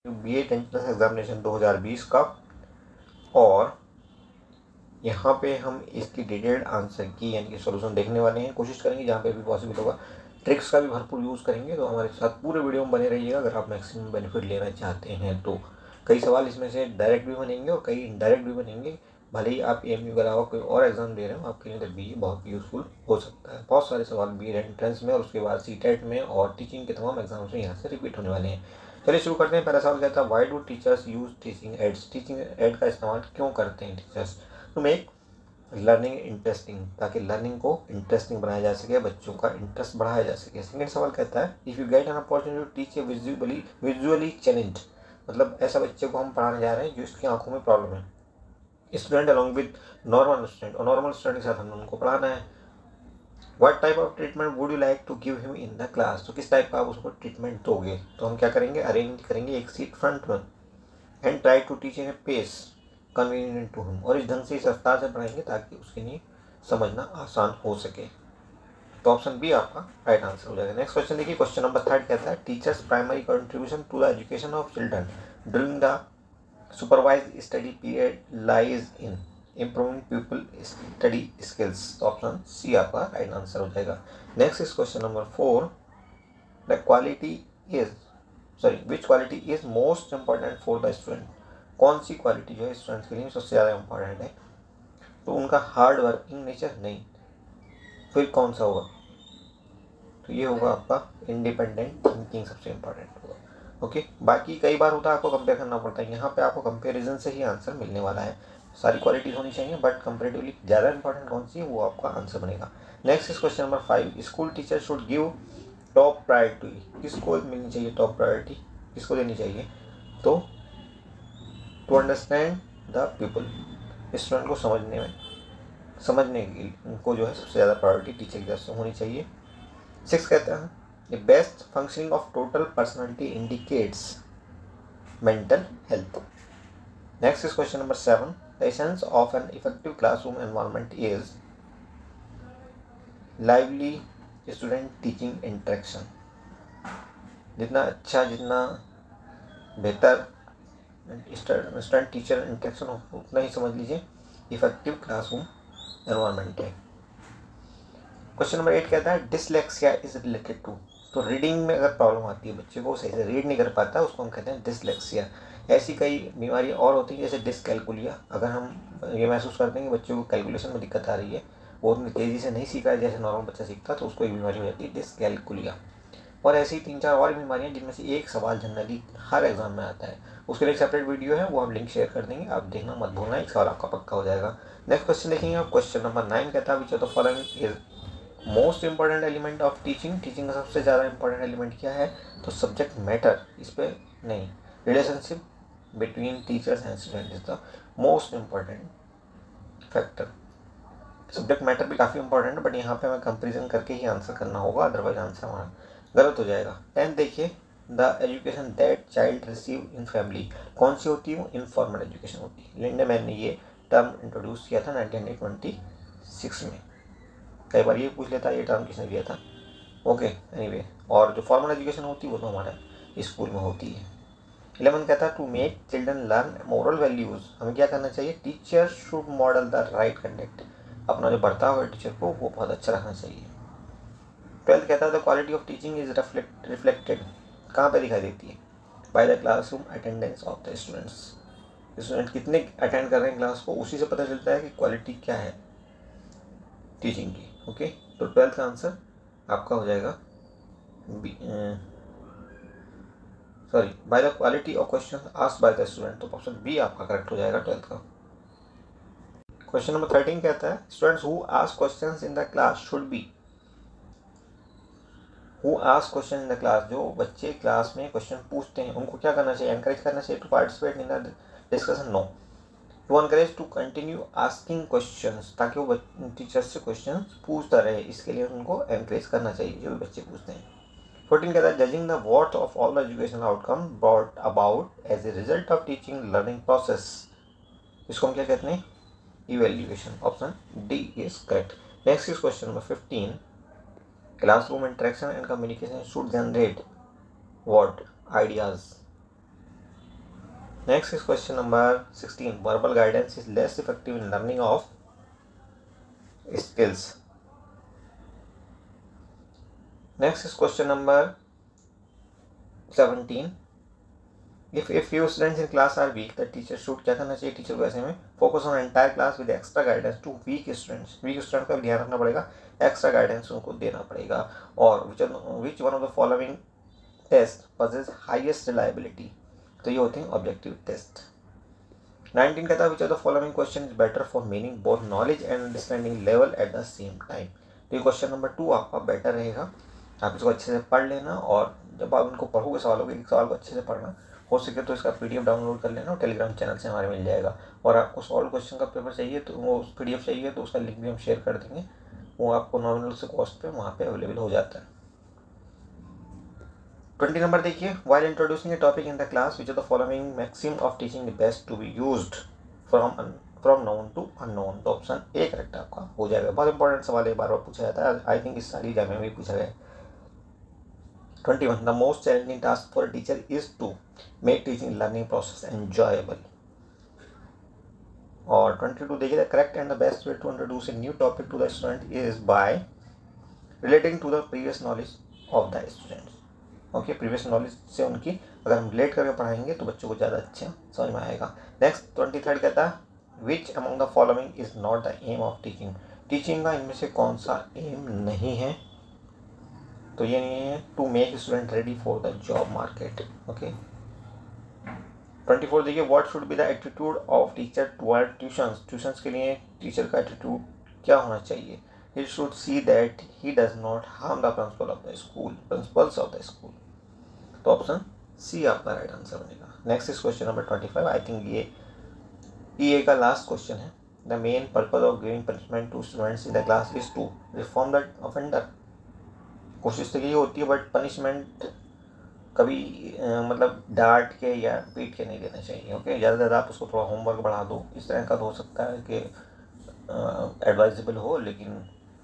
BA entrance examination 2020 का, और यहाँ पे हम इसकी डिटेल्ड आंसर की यानी कि सॉल्यूशन देखने वाले हैं। कोशिश करेंगे जहाँ पे भी पॉसिबल होगा ट्रिक्स का भी भरपूर यूज़ करेंगे। तो हमारे साथ पूरे वीडियो में बने रहिएगा अगर आप मैक्सिमम बेनिफिट लेना चाहते हैं। तो कई सवाल इसमें से डायरेक्ट भी बनेंगे और कई इनडायरेक्ट भी बनेंगे। भले ही आप AMU के अलावा कोई और एग्जाम दे रहे हो, आपके लिए तो BA बहुत यूजफुल हो सकता है। बहुत सारे सवाल BA एंट्रेंस में और उसके बाद CTET में और टीचिंग के तमाम एग्जाम्स में यहाँ से रिपीट होने वाले हैं। चलिए शुरू करते हैं। पहला सवाल कहता है, why do teachers use teaching aids? Teaching aid का इस्तेमाल क्यों करते हैं teachers? To make learning interesting, ताकि लर्निंग को इंटरेस्टिंग बनाया जा सके, बच्चों का इंटरेस्ट बढ़ाया जा सके। सेकंड सवाल कहता है, if you get an opportunity to teach a visually challenge, मतलब ऐसा बच्चे को हम पढ़ाने जा रहे हैं जो इसकी आंखों में प्रॉब्लम है, student along with normal student, और नॉर्मल स्टूडेंट के साथ हमने उनको पढ़ाना है। What type of treatment would you like to give him in the class? तो किस टाइप का आप उसको ट्रीटमेंट दोगे? तो हम क्या करेंगे, अरेंज करेंगे एक सीट फ्रंट में, and try to teach in a pace convenient to him, और इस ढंग से इस रफ्तार से पढ़ाएंगे ताकि उसके लिए समझना आसान हो सके। तो ऑप्शन बी आपका राइट आंसर हो जाएगा। नेक्स्ट क्वेश्चन देखिए, क्वेश्चन नंबर 3 कहता है, teachers primary contribution to the education of children during the supervised study period lies in improving people study skills. तो ऑप्शन सी आपका राइट आंसर हो जाएगा। Next is question number 4, the quality is which quality is most important for the student? कौन सी quality जो है students के लिए सबसे ज़्यादा इंपॉर्टेंट है? तो उनका हार्ड वर्किंग नेचर नहीं, फिर कौन सा होगा? तो ये होगा आपका इंडिपेंडेंट थिंकिंग सबसे इंपॉर्टेंट होगा। ओके, बाकी कई बार होता है आपको कंपेयर करना पड़ता है, यहाँ पे आपको कंपेरिजन से ही आंसर मिलने वाला है। सारी क्वालिटीज होनी चाहिए बट कंपेरेटिवली ज़्यादा इंपॉर्टेंट कौन सी है वो आपका आंसर बनेगा। Next is question number 5, school teacher should give top priority, किसको मिलनी चाहिए टॉप प्रायोरिटी, किसको देनी चाहिए? तो to understand the people, student को समझने की उनको जो है सबसे ज़्यादा प्रायोरिटी टीचर की तरफ से होनी चाहिए। 6 कहता है, the best functioning of total personality indicates mental health. Next is question number 7, the essence of an effective classroom environment is lively student teaching interaction. जितना अच्छा, जितना बेहतर स्टूडेंट टीचर इंटरेक्शन हो, उतना ही समझ लीजिए इफेक्टिव क्लासरूम एनवायरनमेंट है। Question number 8 कहता है, डिसलेक्सिया इज रिलेटेड टू। तो रीडिंग में अगर प्रॉब्लम आती है, बच्चे को सही से रीड नहीं कर पाता, उसको हम कहते हैं डिसलेक्सिया। ऐसी कई बीमारियां और होती हैं जैसे डिसकैलकुलिया। अगर हम ये महसूस करते हैं कि बच्चों को कैलकुलेशन में दिक्कत आ रही है, वो उतनी तेज़ी से नहीं सीखा है जैसे नॉर्मल बच्चा सीखता, तो उसको एक बीमारी हो जाती है डिसकैलकुलिया। और ऐसी 3-4 और बीमारियां जिनमें से एक सवाल जनरली हर एग्जाम में आता है, उसके लिए एक सेपरेट वीडियो है, वो हम लिंक शेयर कर देंगे, आप देखना मत भूलना, एक सवाल आपका पक्का हो जाएगा। नेक्स्ट क्वेश्चन देखेंगे आप, क्वेश्चन नंबर 9 कहता है, which of the following is most important element of teaching? Teaching का सबसे ज़्यादा इंपॉर्टेंट एलिमेंट क्या है? तो सब्जेक्ट मैटर, इस पर नहीं, relationship between teachers and student is the most important factor. Subject matter भी काफ़ी इंपॉर्टेंट है बट यहाँ पे हमें कंपेरिजन करके ही आंसर करना होगा, अदरवाइज आंसर हमारा गलत हो जाएगा। 10 देखिए, the education that child receive in family, कौन सी होती है? वो इनफॉर्मल एजुकेशन होती है। लिंडेमैन ने ये टर्म इंट्रोड्यूस किया था 1926 में। कई बार ये पूछ लेता है ये टर्म किसने दिया था। ओके, एनीवे, और जो फॉर्मल एजुकेशन होती है वो तो हमारे स्कूल में होती है। 11 कहता है, to make children learn moral values, हमें क्या करना चाहिए? Teacher should model the right conduct, अपना जो बर्ताव है टीचर को वो बहुत अच्छा रखना चाहिए। 12 कहता है, the quality of teaching is reflected, कहाँ पे दिखाई देती है? By the classroom attendance of the students, student कितने अटेंड कर रहे हैं क्लास को, उसी से पता चलता है कि क्वालिटी क्या है टीचिंग की। ओके, तो 12 का आंसर आपका हो जाएगा by the quality of question asked by the student, तो ऑप्शन बी आपका करेक्ट हो जाएगा 12 का। क्वेश्चन नंबर 13 कहता है, students who ask questions in the class should be, who ask question in the class, जो बच्चे क्लास में क्वेश्चन पूछते हैं उनको क्या करना चाहिए? एनकरेज करना चाहिए to participate in the discussion? No, to encourage to continue asking questions, ताकि वो टीचर से क्वेश्चन पूछता रहे, इसके लिए उनको एनकरेज करना चाहिए जो भी बच्चे पूछते हैं। 14 कहता है, judging the worth of all the educational outcome brought about as a result of teaching learning process, इसको हम क्या कहते हैं? Evaluation. Option D is correct. Next is question number 15, classroom interaction and communication should generate what ideas? Next is question number 16. Verbal guidance is less effective in learning of skills. Next is question number 17. If few students in class are weak, the teacher should क्या करना चाहिए teacher को ऐसे में? Focus on entire class with extra guidance to weak students. Weak student का भी ध्यान रखना पड़ेगा, एक्स्ट्रा गाइडेंस उनको देना पड़ेगा. और which one of the following test possesses highest reliability. तो ये होते हैं ऑब्जेक्टिव टेस्ट. 19 कहता है which of the following question is better for meaning both knowledge and understanding level at the same time. तो ये क्वेश्चन नंबर 2 आपका better रहेगा. आप इसको अच्छे से पढ़ लेना और जब आप इनको पढ़ोगे सवालों के एक सवाल को अच्छे से पढ़ना. हो सके तो इसका पीडीएफ डाउनलोड कर लेना और टेलीग्राम चैनल से हमारे मिल जाएगा. और आपको सॉल्व क्वेश्चन का पेपर चाहिए तो वो पीडीएफ चाहिए तो उसका लिंक भी हम शेयर कर देंगे. वो आपको नॉमिनल से कॉस्ट पे वहाँ पे अवेलेबल हो जाता है. 20 नंबर देखिए. While introducing a topic in the class which are the following maxim of teaching the best to be used from known to unknown. तो ऑप्शन ए करेक्ट आपका हो जाएगा. बहुत इंपॉर्टेंट सवाल है, बार बार पूछा जाता है. आई थिंक इस सारी एग्जाम में भी पूछा गया है. 21. The most challenging task for a teacher is to make teaching learning process enjoyable. और 22 देखिए. The correct and the best way to introduce a new topic to the student is by relating to the previous knowledge of the students. Okay, previous knowledge से उनकी अगर हम relate करके पढ़ाएंगे तो बच्चों को ज़्यादा अच्छा समझ में आएगा. नेक्स्ट 23 कहता है which among the following is not the aim of teaching. Teaching का इनमें से कौन सा एम नहीं है? तो ये नहीं है to make student ready for the job market. Okay. 24 देखिए. What should be the attitude of teacher toward tuitions. Tuitions के लिए टीचर का एटीट्यूड क्या होना चाहिए? He should see that he does not harm the principles of the school. तो option C आपका right answer बनेगा. Next is question number 25. I think ये ईए का लास्ट क्वेश्चन है. The main purpose of giving punishment to students in the class is to reform the offender. कोशिश तो यही होती है बट पनिशमेंट कभी मतलब डांट के या पीट के नहीं देना चाहिए. ओके. ज़्यादा से ज़्यादा आप उसको थोड़ा होमवर्क बढ़ा दो. इस तरह का तो हो सकता है कि एडवाइजेबल हो, लेकिन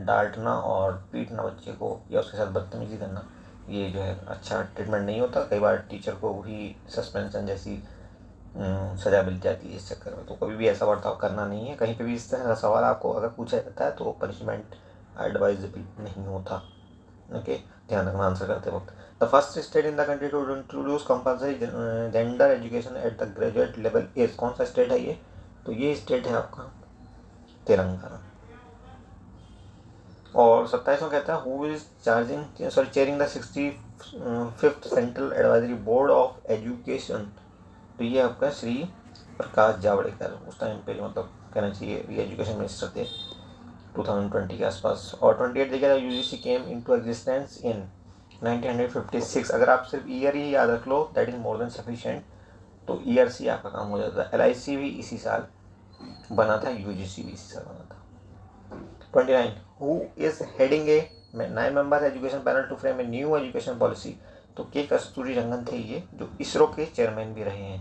डांटना और पीटना बच्चे को या उसके साथ बदतमीजी करना ये जो है अच्छा ट्रीटमेंट नहीं होता. कई बार टीचर को भी सस्पेंशन जैसी सज़ा मिल जाती है इस चक्कर में. तो कभी भी ऐसा बर्ताव करना नहीं है. कहीं पे भी इस तरह का सवाल आपको अगर पूछा जाता है तो पनिशमेंट एडवाइजेबल नहीं होता. ओके. ध्यान रखना आंसर करते वक्त. The first state in the country to introduce compulsory gender education at the graduate level is. कौन सा स्टेट है ये? तो ये स्टेट है आपका तेलंगाना. और 27वां कहता है who is chairing the 65th central advisory board of education. तो ये आपका श्री प्रकाश जावड़ेकर. उस टाइम पे मतलब कहना चाहिए ये एजुकेशन मिनिस्टर थे 2020 के आसपास. और 28 देखिएगा. UGC came into existence in 1956. अगर आप सिर्फ ईयर ही याद रख लो that is more than sufficient. तो ईयर से आपका काम हो जाता है. एलआईसी भी इसी साल बना था, यूजीसी भी इसी साल बना था. 29. Who is heading a 9 member education panel to frame a new education policy. तो के कस्तूरी रंगन थे ये, जो इसरो के चेयरमैन भी रहे हैं.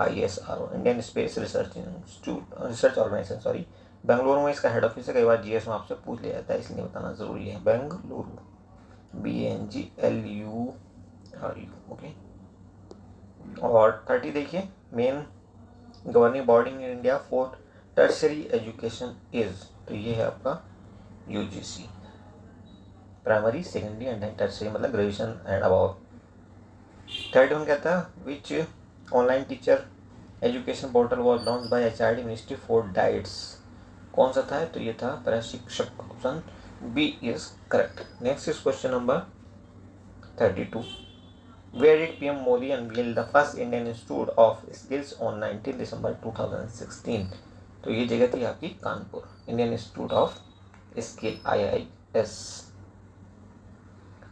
ISRO Indian space research organisation sorry. Bengaluru में इसका हेड ऑफिस है. कई बार जीएस में आपसे पूछ लिया जाता है इसलिए बताना ज़रूरी है. बेंगलुरु BNGLURU. ओके. और 30 देखिए. Main governing body in India for tertiary education is. तो ये है आपका UGC. Primary, secondary and tertiary मतलब ग्रेजुएशन एंड अबव. 31 कहता है which online teacher education portal was launch by HRD ministry for DIETs. कौन सा था? तो ये था Prashikshak. Option B is correct. Next is question number 32. Where did PM Modi unveil the first Indian institute of skills on 19 December 2016. तो ये जगह थी आपकी Kanpur. Indian institute of skill IIS.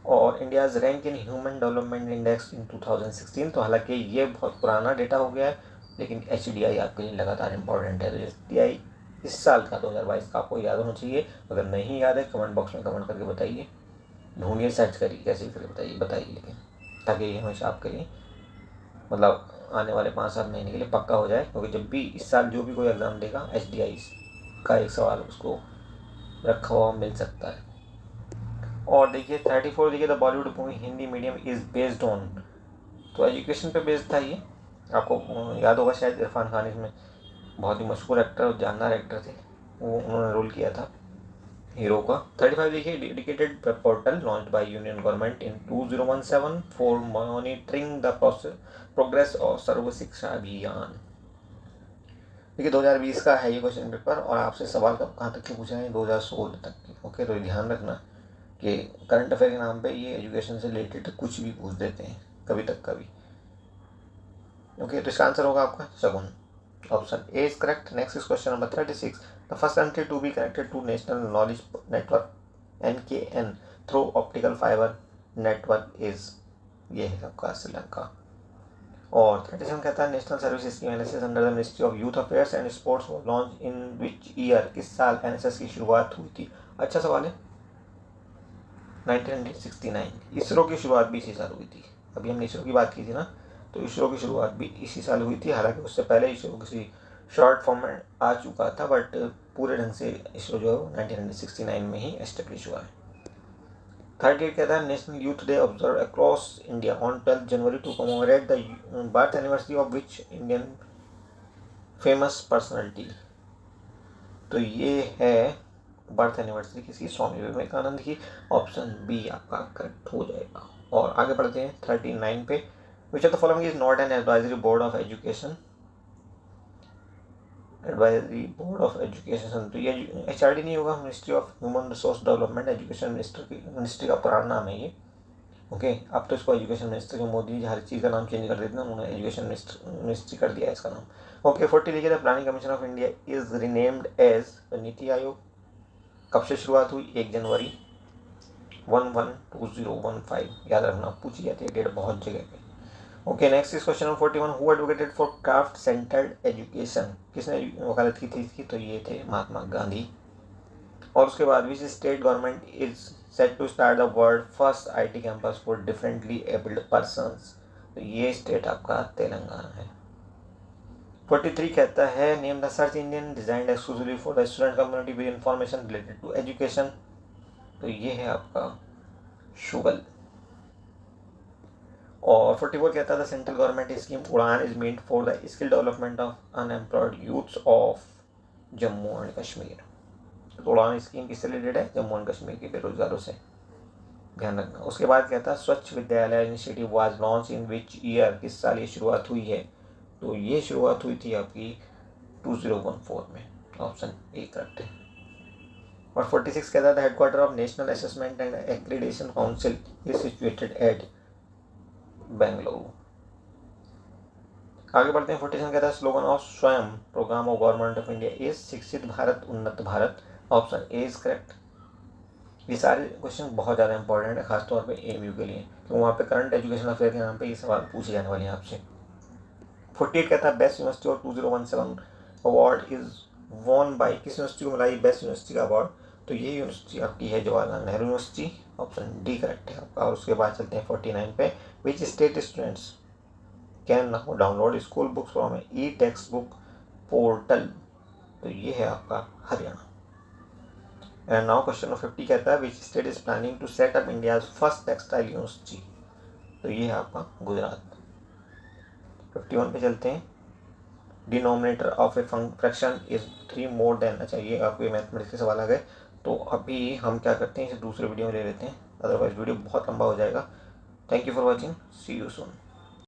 और India's rank in human development index in 2016. तो हालांकि ये बहुत पुराना डेटा हो गया है लेकिन HDI आपके लिए लगातार इंपॉर्टेंट है. तो HDI इस साल का 2022 का आपको याद होना चाहिए. अगर नहीं याद है कमेंट बॉक्स में कमेंट करके बताइए. ढूंढिए, सर्च करिए, कैसे करके बताइए लेकिन ताकि ये हमेशा आपके लिए मतलब आने वाले 5-7 महीने के लिए पक्का हो जाए. क्योंकि जब भी इस साल जो भी कोई एग्ज़ाम देगा HDI का एक सवाल उसको रखा हुआ मिल सकता है. और देखिए 34 देखिए. The Bollywood movie Hindi medium is based on. तो एजुकेशन पे बेस्ड था ये. आपको याद होगा शायद, इरफान खान इसमें बहुत ही मशहूर एक्टर और जानदार एक्टर थे, वो उन्होंने रोल किया था हीरो का। 35 देखिए, dedicated portal launch by union government in 2017 for monitoring the progress of Sarva Shiksha Abhiyan. देखिए 2020 का है ये क्वेश्चन पेपर, और आपसे सवाल कहाँ तक के पूछा है, 2016 तक के। ओके, तो ध्यान रखना कि करंट अफेयर के नाम पे ये एजुकेशन से रिलेटेड कुछ भी पूछ देते हैं कभी तक कभी। ओके, तो इसका आंसर होगा आपका Shagun, option A is correct. Next is question number 36। The first country to be connected to national knowledge network NKN through optical fiber network is, ये है आपका श्रीलंका। और 37 कहता है national service scheme NSS under the ministry of youth affairs and sports was launch in which year, किस साल NSS की शुरुआत हुई थी। अच्छा सवाल है, 1969। इसरो की शुरुआत भी इसी साल हुई थी। अभी हमने इसरो की बात की थी ना, तो इसरो की शुरुआत भी इसी साल हुई थी। हालांकि उससे पहले इसरो किसी शॉर्ट फॉर्म में आ चुका था, बट पूरे ढंग से इसरो जो है 1969 में ही एस्टेब्लिश हुआ है। 38 कहता है national youth day observe across India on 12 January to commemorate the birth anniversary of which Indian famous personality. तो ये है बर्थ एनिवर्सरी किसी, स्वामी विवेकानंद की। ऑप्शन बी आपका करेक्ट हो जाएगा। और आगे बढ़ते हैं 39 पे। विच of the following is not an advisory board of education, advisory board of education, तो ये HRD नहीं होगा, ministry of human resource development, education ministry का पुराना नाम है ये। ओके, अब तो इसको एजुकेशन मिनिस्टर के मोदी जी हर चीज़ का नाम चेंज कर देते हैं, उन्होंने एजुकेशन मिनिस्ट्री कर दिया है इसका नाम। ओके, 40 देखिए, the planning commission of India is renamed as NITI Aayog. कब से शुरुआत हुई, 1 जनवरी 112015, याद रखना, पूछी जाती है डेट बहुत जगह पे। Okay, next is question number 41। Who advocated for craft centred education, किसने वकालत की थी इसकी, तो ये थे महात्मा गांधी। और उसके बाद which state government is set to start the world first IT campus for differently abled persons, तो ये स्टेट आपका तेलंगाना है। 43 कहता है name the search engine designed exclusively for the student community with information related to education, तो ये है आपका शूगल। और 44 कहता है the central government scheme Udaan is meant for the skill development of unemployed youths of Jammu and Kashmir, तो उड़ान scheme किससे रिलेटेड है, जम्मू एंड कश्मीर के बेरोजगारों से, ध्यान रखना। उसके बाद कहता है स्वच्छ विद्यालय initiative was launch in which year, किस साल ये शुरुआत हुई है, तो ये शुरुआत हुई थी आपकी 2014 में, ऑप्शन ए करेक्ट है। और 46 कहता है the headquarter of national assessment and accreditation council is situated at Bengaluru. आगे बढ़ते हैं। 47 कहता है slogan of Swayam programme of government of India is शिक्षित भारत उन्नत Bharat, option A is correct. ये सारे क्वेश्चन बहुत ज़्यादा इंपॉर्टेंट है, खासतौर पे AMU के लिए, क्योंकि वहाँ पे करंट एजुकेशन अफेयर के नाम पे ये सवाल पूछे जाने वाले हैं आपसे। 48 कहता है बेस्ट यूनिवर्सिटी और 2017 अवार्ड इज वॉन बाई, किस यूनिवर्सिटी को मिला ये बेस्ट यूनिवर्सिटी का अवार्ड, तो ये यूनिवर्सिटी आपकी है Jawaharlal Nehru university, option D correct है आपका। और उसके बाद चलते हैं 49 पे। Which state students can now download school books from text book portal, तो ये है आपका Haryana. And now question number 50 कहता है which state is planning to set up India's first textile university, तो ये है आपका गुजरात। 51 पे चलते हैं। Denominator of a fraction is 3 more than, अच्छा ये आपके मैथमेटिक्स के सवाल आ गए, तो अभी हम क्या करते हैं इसे दूसरे वीडियो में ले लेते हैं, अदरवाइज वीडियो बहुत लंबा हो जाएगा। Thank you for watching, see you soon.